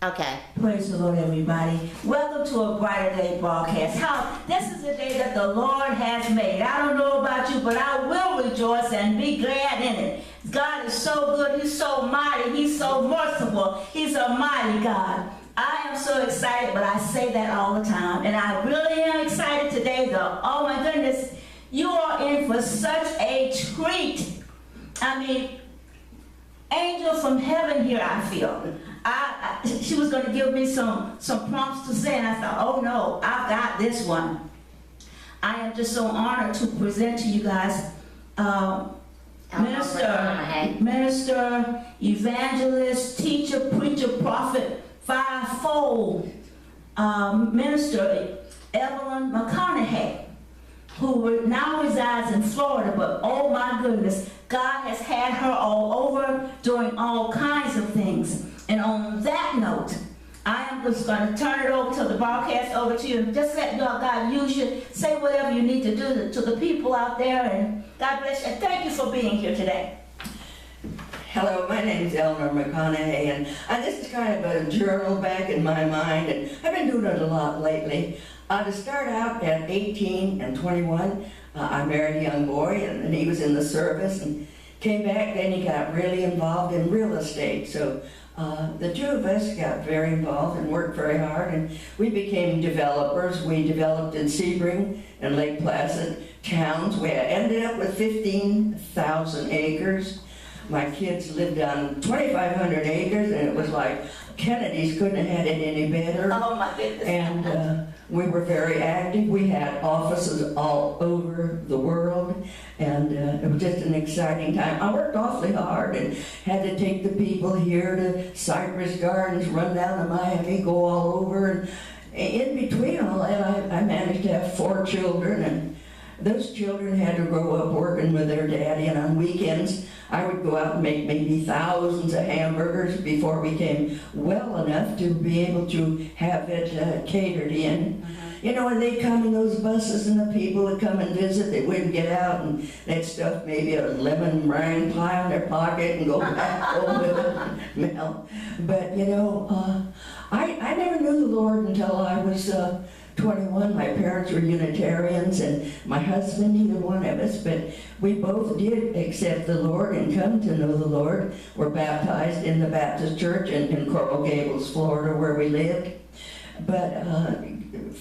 Okay. Praise the Lord, everybody. Welcome to a Brighter Day broadcast. This is the day that the Lord has made. I don't know about you, but I will rejoice and be glad in it. God is so good. He's so mighty. He's so merciful. He's a mighty God. I am so excited, but I say that all the time. And I really am excited today, though. Oh, my goodness. You are in for such a treat. I mean, angel from heaven here, I feel. She was going to give me some prompts to say, and I thought, oh no, I've got this one. I am just so honored to present to you guys minister, evangelist, teacher, preacher, prophet, fivefold minister Evelyn McConaughey, who now resides in Florida, but oh my goodness, God has had her all over doing all kinds of things. And on that note, I am just going to turn it over to the broadcast over to you and just let God use you. Say whatever you need to do to the people out there, and God bless you. And thank you for being here today. Hello, my name is Eleanor McConaughey, and this is kind of a journal back in my mind, and I've been doing it a lot lately. To start out at 18 and 21, I married a young boy, and he was in the service, and came back, then he got really involved in real estate. So the two of us got very involved and worked very hard, and we became developers. We developed in Sebring and Lake Placid towns. We ended up with 15,000 acres. My kids lived on 2,500 acres, and it was like Kennedy's couldn't have had it any better. Oh my goodness. And we were very active. We had offices all over the world, and it was just an exciting time. I worked awfully hard and had to take the people here to Cypress Gardens, run down to Miami, go all over. And in between all that, I managed to have 4 children, and those children had to grow up working with their daddy, and on weekends I would go out and make maybe thousands of hamburgers before we came well enough to be able to have it catered in. You know, when they'd come in those buses and the people would come and visit, they wouldn't get out, and they'd stuff maybe a lemon meringue pie in their pocket and go back home with it. But you know, I never knew the Lord until I was 21. My parents were Unitarians, and my husband, neither one of us, but we both did accept the Lord and come to know the Lord. We're baptized in the Baptist church in Coral Gables, Florida, where we lived. But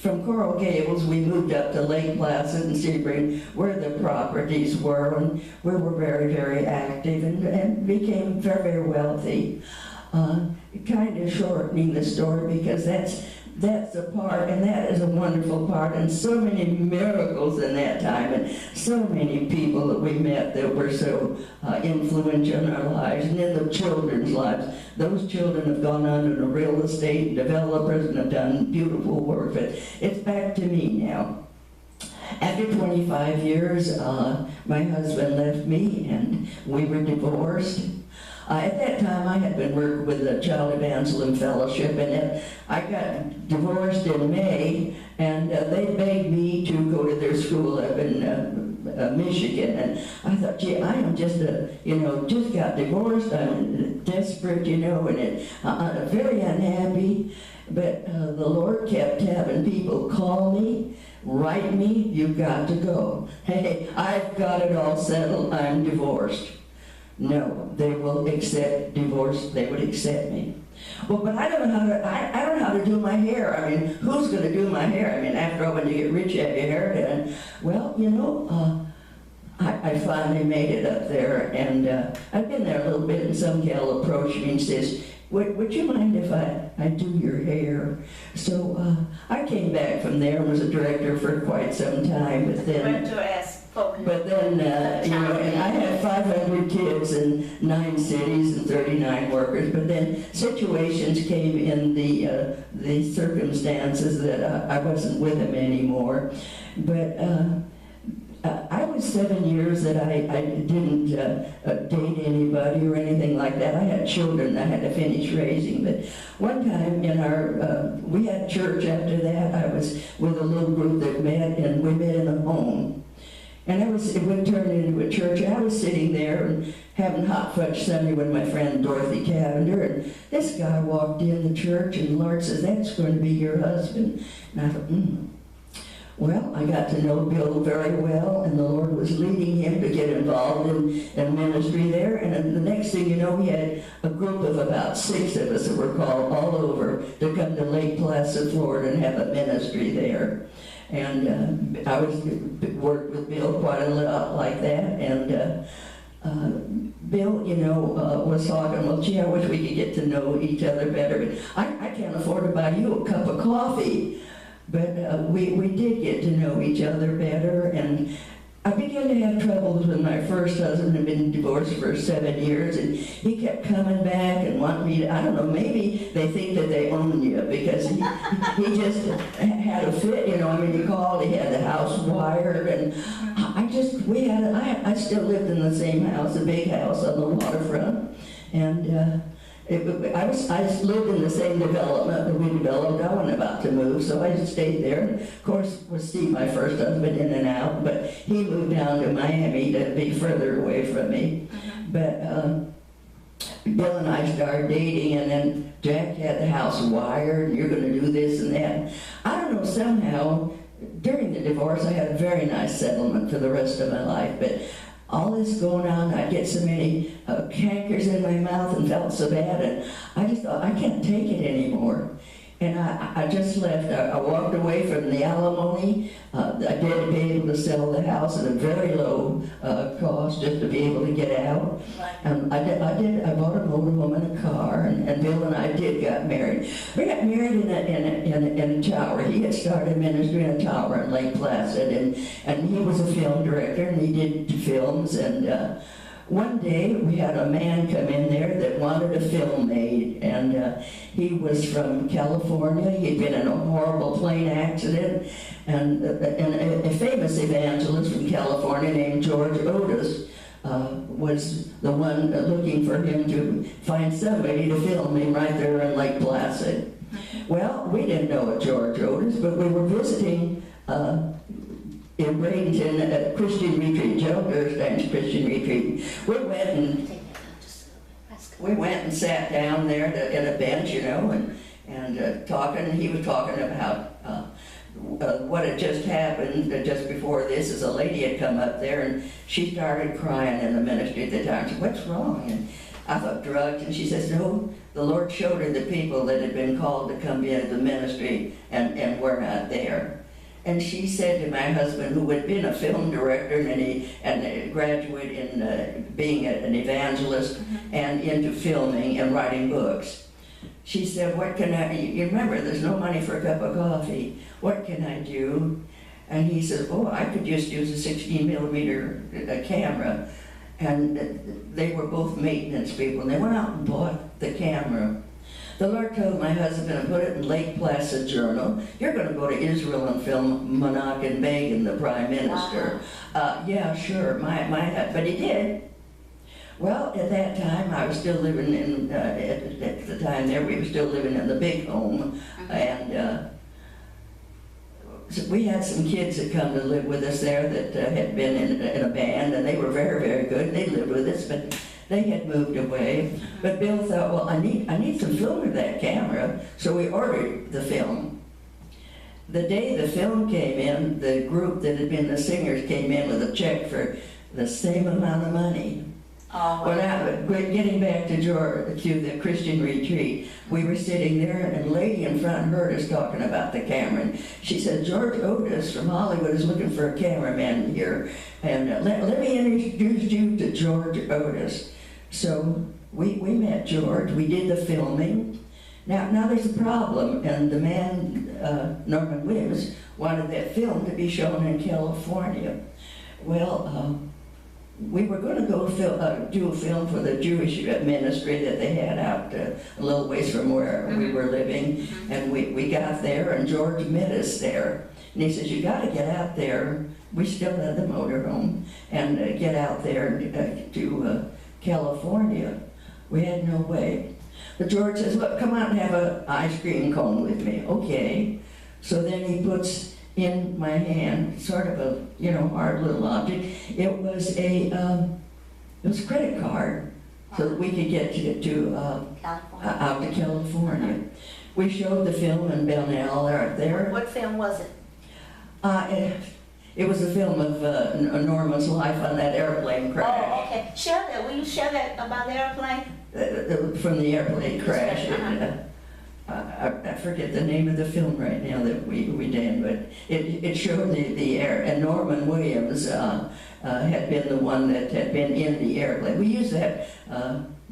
from Coral Gables, we moved up to Lake Placid and Sebring, where the properties were, and we were very, very active and became very, very wealthy. Kind of shortening the story, because that's a part, and that is a wonderful part, and so many miracles in that time, and so many people that we met that were so influential in our lives, and in the children's lives. Those children have gone on to real estate developers and have done beautiful work, but it's back to me now. After 25 years, my husband left me, and we were divorced. At that time, I had been working with the Child Evangelism Fellowship, and I got divorced in May, and they begged me to go to their school up in Michigan. And I thought, gee, I am just just got divorced. I'm desperate, and very unhappy. But the Lord kept having people call me, write me, you've got to go. Hey, I've got it all settled. I'm divorced. No, they will accept divorce. They would accept me. Well, but I don't know how to do my hair. I mean, who's going to do my hair? I mean, after all, when you get rich, you have your hair done. Well, I finally made it up there, and I've been there a little bit, and some gal approached me and says, would you mind if I do your hair? So I came back from there and was a director for quite some time, but then... and I had 500 kids in 9 cities and 39 workers, but then situations came in the circumstances that I wasn't with them anymore. But I was 7 years that I didn't date anybody or anything like that. I had children I had to finish raising, but one time in we had church after that. I was with a little group that met, and we met in a home. And it would turn into a church. I was sitting there and having hot fudge Sunday with my friend Dorothy Cavender, and this guy walked in the church, and the Lord says, "That's going to be your husband." And I thought, Well, I got to know Bill very well, and the Lord was leading him to get involved in ministry there. And then the next thing you know, we had a group of about 6 of us that were called all over to come to Lake Placid, Florida, and have a ministry there. And I worked with Bill quite a lot like that. And Bill, was talking, well, gee, I wish we could get to know each other better. But I can't afford to buy you a cup of coffee. But we did get to know each other better, and I began to have troubles with my first husband. Had been divorced for 7 years, and he kept coming back and wanting me to, I don't know, maybe they think that they own you, because he just had a fit, he called, he had the house wired, and I still lived in the same house, a big house on the waterfront, and I lived in the same development that we developed. I wasn't about to move, so I just stayed there. And of course, was Steve, my first husband, in and out, but he moved down to Miami to be further away from me. But Bill and I started dating, and then Jack had the house wired, and you're going to do this and that. I don't know, somehow, during the divorce, I had a very nice settlement for the rest of my life, but all this going on, I'd get so many cankers in my mouth and felt so bad, and I just thought, I can't take it anymore. And I just left. I walked away from the alimony. I did to be able to sell the house at a very low cost just to be able to get out. And I bought a motorhome and a car, and Bill and I got married. We got married in a tower. He had started ministry in a tower in Lake Placid, and he was a film director, and he did films, and one day we had a man come in there that wanted a film made, and he was from California. He'd been in a horrible plane accident, and a famous evangelist from California named George Otis was the one looking for him to find somebody to film him right there in Lake Placid. Well, we didn't know a George Otis, but we were visiting in Bradenton at a Christian retreat, Joe Gerstein's Christian retreat. We went and sat down there at a bench, and talking. And he was talking about what had just happened just before this. Is a lady had come up there, and she started crying in the ministry at the time. She said, "What's wrong?" And I thought, drugs. And she says, "No, the Lord showed her the people that had been called to come into the ministry, and we're not there." And she said to my husband, who had been a film director and a graduate in being an evangelist and into filming and writing books, she said, "What can you remember, there's no money for a cup of coffee. What can I do?" And he said, "Oh, I could just use a 16mm camera." And they were both maintenance people, and they went out and bought the camera. The Lord told my husband to put it in Lake Placid Journal. "You're going to go to Israel and film Menachem Begin, the Prime Minister." Wow. Yeah, sure, but he did. Well, at that time, I was still living in, at the time there, we were still living in the big home, and so we had some kids that come to live with us there that had been in a band, and they were very, very good. They lived with us, but they had moved away. But Bill thought, well, I need some film of that camera, so we ordered the film. The day the film came in, the group that had been the singers came in with a check for the same amount of money. Oh, wow. Getting back to the Christian retreat, we were sitting there, and a lady in front heard us talking about the camera. And she said, "George Otis from Hollywood is looking for a cameraman here, and let me introduce you to George Otis." So we met George. We did the filming. Now there's a problem, and the man, Norman Williams, wanted that film to be shown in California. Well, we were going to go do a film for the Jewish ministry that they had out a little ways from where we were living. And we got there, and George met us there. And he says, "You got to get out there." We still had the motorhome, and get out there to California. We had no way. But George says, "Look, come out and have an ice cream cone with me." Okay. So then he puts in my hand, sort of a, you know, hard little object. It was a credit card, so that we could get to California. out to California. We showed the film in Bellnell there. What film was it? It was a film of Norman's life on that airplane crash. Oh, okay. Share that. Will you share that about the airplane? From the airplane crash. I forget the name of the film right now that we did, but it showed the air, and Norman Williams had been the one that had been in the airplane. We used that,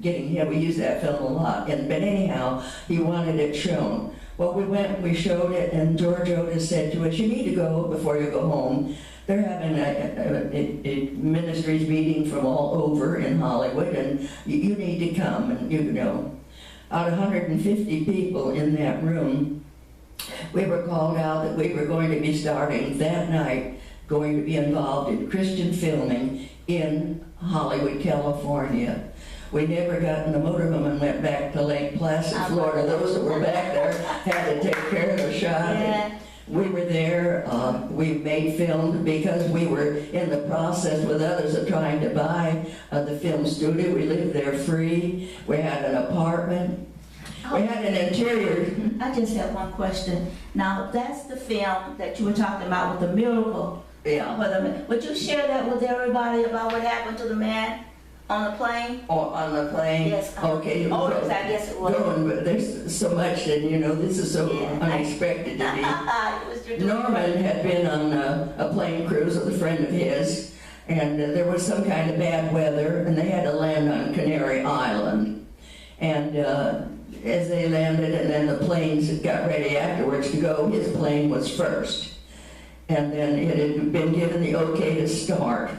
we used that film a lot, but anyhow, he wanted it shown. Well, we went, we showed it, and George Otis said to us, you need to go before you go home. They're having a ministries meeting from all over in Hollywood, and you need to come, and you know. Out of 150 people in that room, we were called out that we were going to be starting that night, going to be involved in Christian filming in Hollywood, California. We never got in the motorhome and went back to Lake Placid, Florida. Those that were back there had to take care of the shot. Yeah. We were there, we made film because we were in the process with others of trying to buy the film studio. We lived there free. We had an apartment. We had an interior. I just have one question. Now, that's the film that you were talking about with the miracle. Yeah. Would you share that with everybody about what happened to the man on the plane? Or on the plane? Yes. Okay. Otis, I guess it was. Going, but there's so much that, you know, this is so Yeah. unexpected to me. It was your Norman had been on a plane cruise with a friend of his, and there was some kind of bad weather, and they had to land on Canary Island. And as they landed, and then the planes got ready afterwards to go, his plane was first. And then it had been given the okay to start.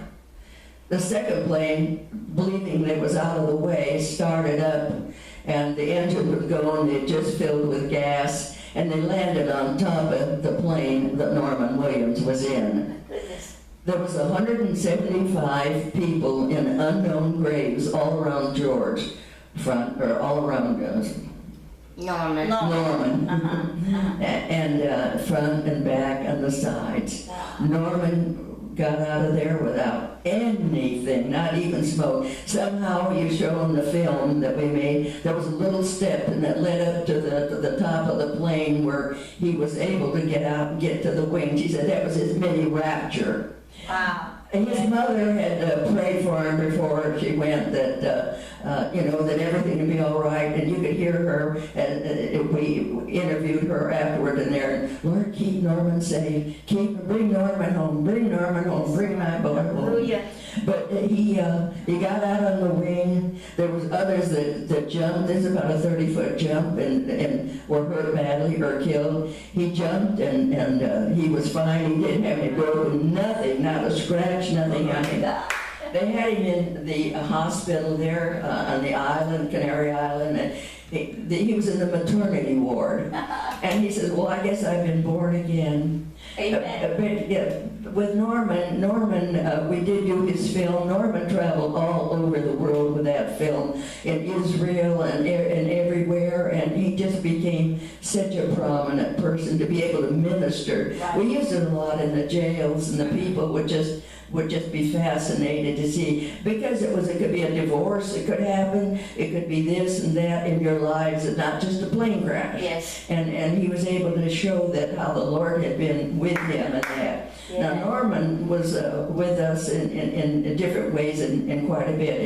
The second plane, believing that it was out of the way, started up, and the engine was going, it just filled with gas, and they landed on top of the plane that Norman Williams was in. Goodness. There was 175 people in unknown graves all around George, all around Norman. Norman, Uh-huh. and front and back and the sides. Wow. Norman got out of there without anything, not even smoke. Somehow you show him the film that we made, there was a little step and that led up to the top of the plane where he was able to get out and get to the wings. He said that was his mini rapture. Wow. And his mother had prayed for him before she went that, you know, that everything would be all right. And you could hear her, and we interviewed her afterward in there. Lord, keep Norman safe. Bring Norman home. Bring Norman home. Bring my boy home. Hallelujah. But he got out on the wing. There was others that jumped. This is about a 30-foot jump and were hurt badly or killed. He jumped and he was fine. He didn't have any broken, nothing, not a scratch, nothing on him. They had him in the hospital there on the island, Canary Island, and he was in the maternity ward. And he says, well, I guess I've been born again. Amen. With Norman, we did do his film. Norman traveled all over the world with that film, in Israel and everywhere, and he just became such a prominent person to be able to minister. Right. We used it a lot in the jails, and the people would just be fascinated to see, because it could be a divorce, it could happen, it could be this and that in your lives, and not just a plane crash. Yes. And he was able to show that how the Lord had been with him and that. Yeah. Now Norman was with us in different ways and quite a bit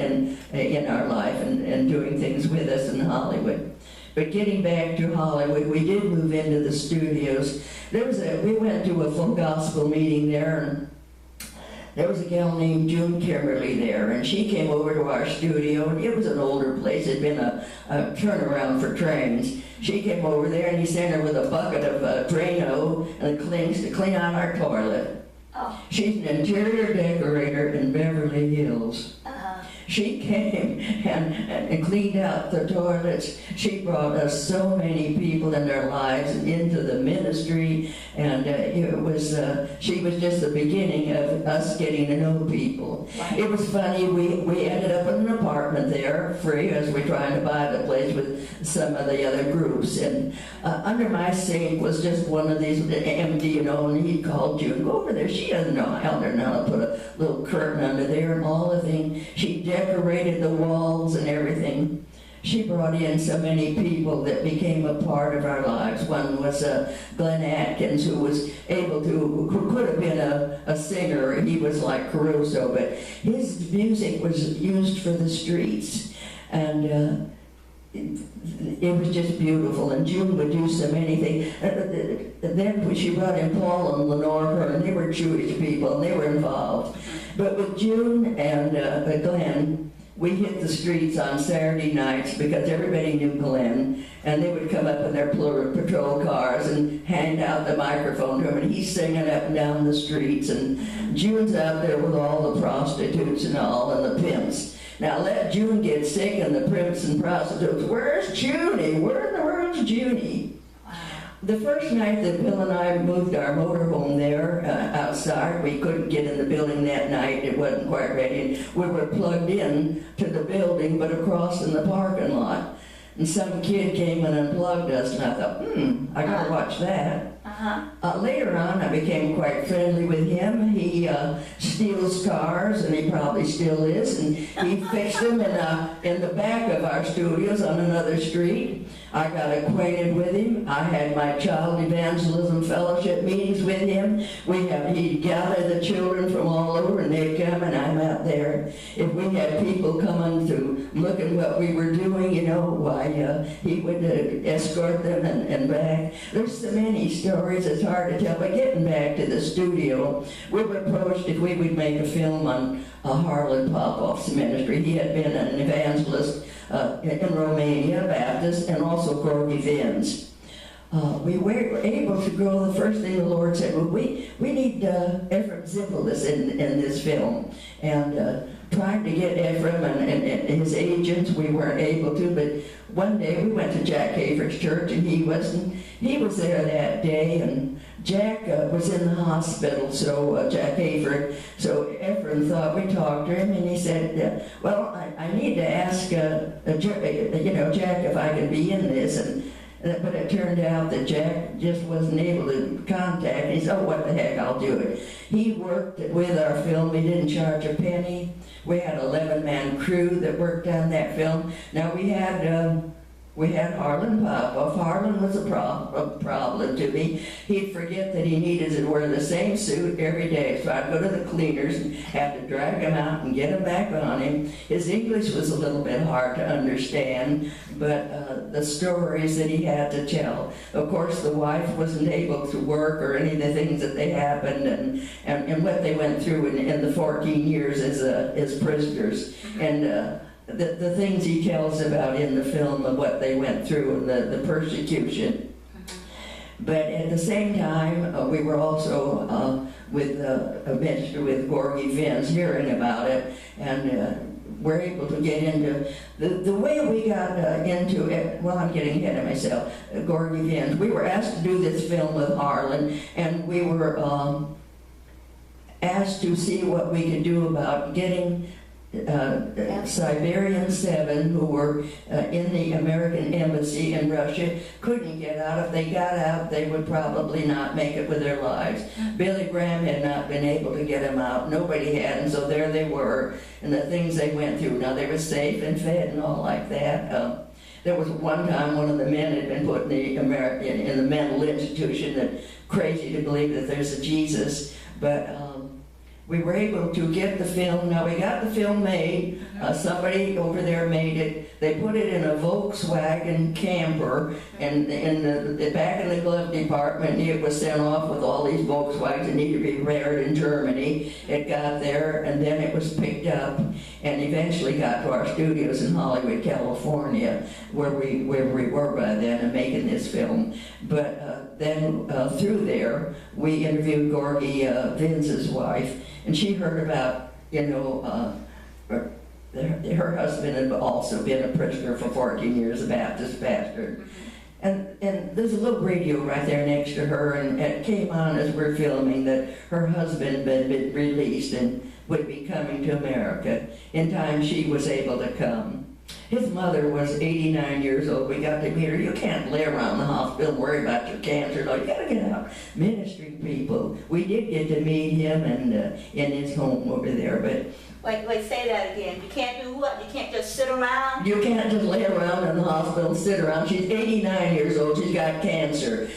in our life and doing things with us in Hollywood. But getting back to Hollywood, we did move into the studios. We went to a full gospel meeting there, and there was a gal named June Kimberly there, and she came over to our studio, and it was an older place. It had been a turnaround for trains. She came over there, and he sent her with a bucket of Drano and cleans to clean out our toilet. Oh. She's an interior decorator in Beverly Hills. Uh-huh. She came and cleaned out the toilets. She brought us so many people in their lives into the ministry, and she was just the beginning of us getting to know people. It was funny, we ended up in an apartment there, free, as we tried to buy the place with some of the other groups, and under my sink was just one of these empty, and he called June, go over there. She doesn't know how to put a little curtain under there and all the things. She decorated the walls and everything. She brought in so many people that became a part of our lives. One was Glenn Atkins, who could have been a singer. He was like Caruso, but his music was used for the streets. And it was just beautiful, and June would do so many things. Then when she brought in Paul and Lenore, and they were Jewish people, and they were involved. But with June and Glenn, we hit the streets on Saturday nights because everybody knew Glenn, and they would come up in their patrol cars and hand out the microphone to him, and he's singing up and down the streets, and June's out there with all the prostitutes and all, and the pimps. Now let June get sick and the pimps and prostitutes, where's Junie? Where in the world's Junie? The first night that Bill and I moved our motorhome there outside, we couldn't get in the building that night. It wasn't quite ready. We were plugged in to the building, but across in the parking lot. And some kid came and unplugged us, and I thought, I gotta watch that. Later on, I became quite friendly with him. He steals cars, and he probably still is, and he fixed them in the back of our studios on another street. I got acquainted with him. I had my child evangelism fellowship meetings with him. He'd gather the children from all over, and they'd come, and I'm out there. If we had people coming to look at what we were doing, he would escort them and back. There's so many stories, it's hard to tell. But getting back to the studio, we were approached if we would make a film on Harlan Popoff's ministry. He had been an evangelist in Romania, Baptist, and also Gorgie Vins. We were able to grow. The first thing the Lord said, well, we need Ephraim Zimbalist in this film. And trying to get Ephraim and his agents, we weren't able to, but one day we went to Jack Hayford's church, and he was there that day, and Jack was in the hospital, so Jack Hayford, so Ephraim thought, we talked to him, and he said, well, I need to ask, Jack if I could be in this, but it turned out that Jack just wasn't able to contact. He said, oh, what the heck, I'll do it. He worked with our film. He didn't charge a penny. We had an 11-man crew that worked on that film. Now, we had Harlan Popoff. Harlan was a problem to me. He'd forget that he needed to wear the same suit every day, so I'd go to the cleaners and have to drag him out and get him back on him. His English was a little bit hard to understand, but the stories that he had to tell. Of course, the wife wasn't able to work or any of the things that they happened and what they went through in the 14 years as prisoners. And the things he tells about in the film of what they went through and the persecution. But at the same time, we were also with a minister with Gorgie Vins hearing about it, and we're able to get into the way we got into it. Well, I'm getting ahead of myself. Gorgie Vins. We were asked to do this film with Harlan, and we were asked to see what we could do about getting Siberian 7 who were in the American embassy in Russia couldn't get out. If they got out, they would probably not make it with their lives. Billy Graham had not been able to get them out. Nobody had, and so there they were, and the things they went through. Now, they were safe and fed and all like that. There was one time one of the men had been put in the mental institution, that crazy to believe that there's a Jesus, but we were able to get the film. Now, we got the film made. Somebody over there made it. They put it in a Volkswagen camper, and back in the glove department, it was sent off with all these Volkswagens that needed to be repaired in Germany. It got there, and then it was picked up, and eventually got to our studios in Hollywood, California, where we were by then and making this film. But then through there, we interviewed Gorgie Vince's wife, and she heard about, her husband had also been a prisoner for 14 years, a Baptist pastor. And there's a little radio right there next to her, and it came on as we're filming that her husband had been released and would be coming to America. In time, she was able to come. His mother was 89 years old. We got to meet her. You can't lay around the hospital and worry about your cancer. No, you got to get out ministering people. We did get to meet him and in his home over there, but Wait, say that again. You can't do what? You can't just sit around? you can't just lay around in the hospital and sit around. She's 89 years old. She's got cancer.